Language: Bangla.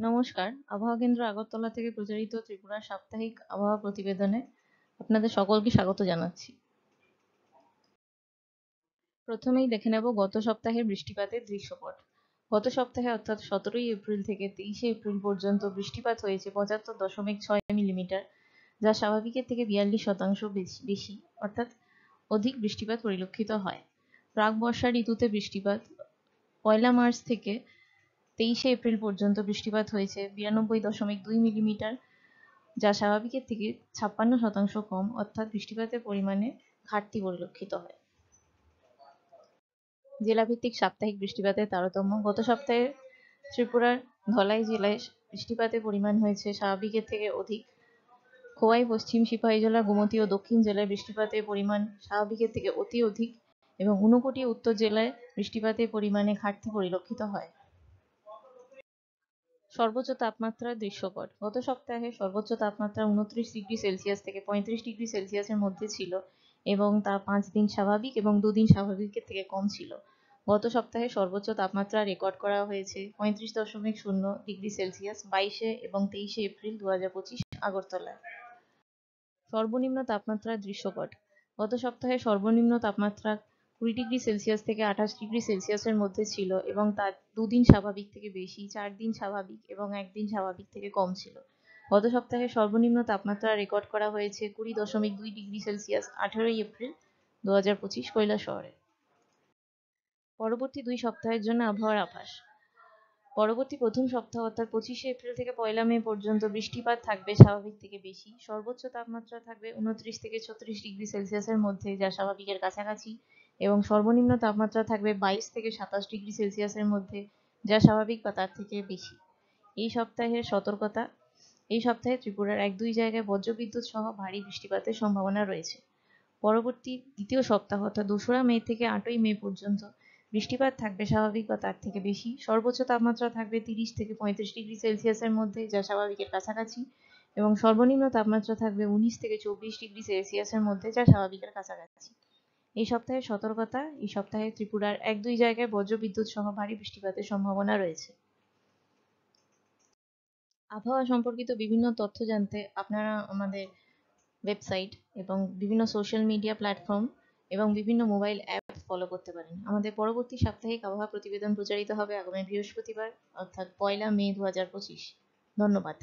নমস্কার, আবহাওয়া কেন্দ্র আগরতলা থেকে প্রচারিত ত্রিপুরার সাপ্তাহিক আবহাওয়া প্রতিবেদনে আপনাদের সকলকে স্বাগত জানাচ্ছি। প্রথমেই দেখে নেব গত সপ্তাহের বৃষ্টিপাতের দৃশ্যপট। গত সপ্তাহে অর্থাৎ 17ই এপ্রিল থেকে 23শে এপ্রিল পর্যন্ত বৃষ্টিপাত হয়েছে 75.6 মিলিমিটার, যা স্বাভাবিকের থেকে 42% বেশি অর্থাৎ অধিক বৃষ্টিপাত পরিলক্ষিত হয়। প্রাক বর্ষা ঋতুতে বৃষ্টিপাত 1 মার্চ থেকে 23শে এপ্রিল পর্যন্ত বৃষ্টিপাত হয়েছে 92.2 মিলিমিটার, যা স্বাভাবিকের থেকে 56% কম অর্থাৎ বৃষ্টিপাতের পরিমাণে ঘাটতি পরিলক্ষিত হয়। জেলাভিত্তিক সাপ্তাহিক বৃষ্টিপাতের তারতম্য। গত সপ্তাহে ত্রিপুরার ধলাই জেলায় বৃষ্টিপাতের পরিমাণ হয়েছে স্বাভাবিকের থেকে অধিক। খোয়াই পশ্চিম সিপাহীজলা, গোমতী ও দক্ষিণ জেলায় বৃষ্টিপাতের পরিমাণ স্বাভাবিকের থেকে অতি অধিক এবং ঊনকোটি উত্তর জেলায় বৃষ্টিপাতের পরিমাণে ঘাটতি পরিলক্ষিত হয়। সর্বোচ্চ তাপমাত্রার দৃশ্যপট। গত সপ্তাহে সর্বোচ্চ তাপমাত্রা 29°C থেকে 35°C মধ্যে ছিল এবং তা 5 দিন স্বাভাবিক এবং 2 দিন স্বাভাবিকের থেকে কম ছিল। গত সপ্তাহে সর্বোচ্চ তাপমাত্রা রেকর্ড করা হয়েছে 35.0°C 22শে এবং 23শে এপ্রিল 2025 আগরতলায়। সর্বনিম্ন তাপমাত্রার দৃশ্যপট। গত সপ্তাহে সর্বনিম্ন তাপমাত্রা 20°C থেকে 28°C মধ্যে ছিল এবং তা 2 দিন স্বাভাবিক থেকে বেশি, 4 দিন স্বাভাবিক এবং 1 দিন স্বাভাবিক থেকে কম ছিল। গত সপ্তাহে সর্বনিম্ন তাপমাত্রা রেকর্ড করা হয়েছে 20.2°C 18ই এপ্রিল 2025 কৈলাসহরে। পরবর্তী 2 সপ্তাহের জন্য আবহাওয়ার আভাস। পরবর্তী প্রথম সপ্তাহ অর্থাৎ 25শে এপ্রিল থেকে 1 মে পর্যন্ত বৃষ্টিপাত থাকবে স্বাভাবিক থেকে বেশি। সর্বোচ্চ তাপমাত্রা থাকবে 29 থেকে 36°C মধ্যে, যা স্বাভাবিকের কাছাকাছি, এবং সর্বনিম্ন তাপমাত্রা থাকবে 22 থেকে 27°C মধ্যে, যা স্বাভাবিক বা তার থেকে বেশি। এই সপ্তাহের সতর্কতা। এই সপ্তাহে ত্রিপুরার 1-2 জায়গায় বজ্রবিদ্যুৎ সহ ভারী বৃষ্টিপাতের সম্ভাবনা রয়েছে। পরবর্তী দ্বিতীয় সপ্তাহ অর্থাৎ 2রা মে থেকে 8ই মে পর্যন্ত বৃষ্টিপাত থাকবে স্বাভাবিক বা তার থেকে বেশি। সর্বোচ্চ তাপমাত্রা থাকবে 30 থেকে 35°C মধ্যে, যা স্বাভাবিকের কাছাকাছি, এবং সর্বনিম্ন তাপমাত্রা থাকবে 19 থেকে 24°C মধ্যে, যা স্বাভাবিকের কাছাকাছি। এই সপ্তাহের সতর্কতা। এই সপ্তাহে ত্রিপুরার 1-2 জায়গায় বজ্রবিদ্যুৎ সহ ভারী বৃষ্টিপাতের সম্ভাবনা রয়েছে। আবহাওয়া সম্পর্কিত বিভিন্ন তথ্য জানতে আপনারা আমাদের ওয়েবসাইট এবং বিভিন্ন সোশ্যাল মিডিয়া প্ল্যাটফর্ম এবং বিভিন্ন মোবাইল অ্যাপ ফলো করতে পারেন। আমাদের পরবর্তী সাপ্তাহিক আবহাওয়া প্রতিবেদন প্রচারিত হবে আগামী বৃহস্পতিবার অর্থাৎ 1 মে 2025। ধন্যবাদ।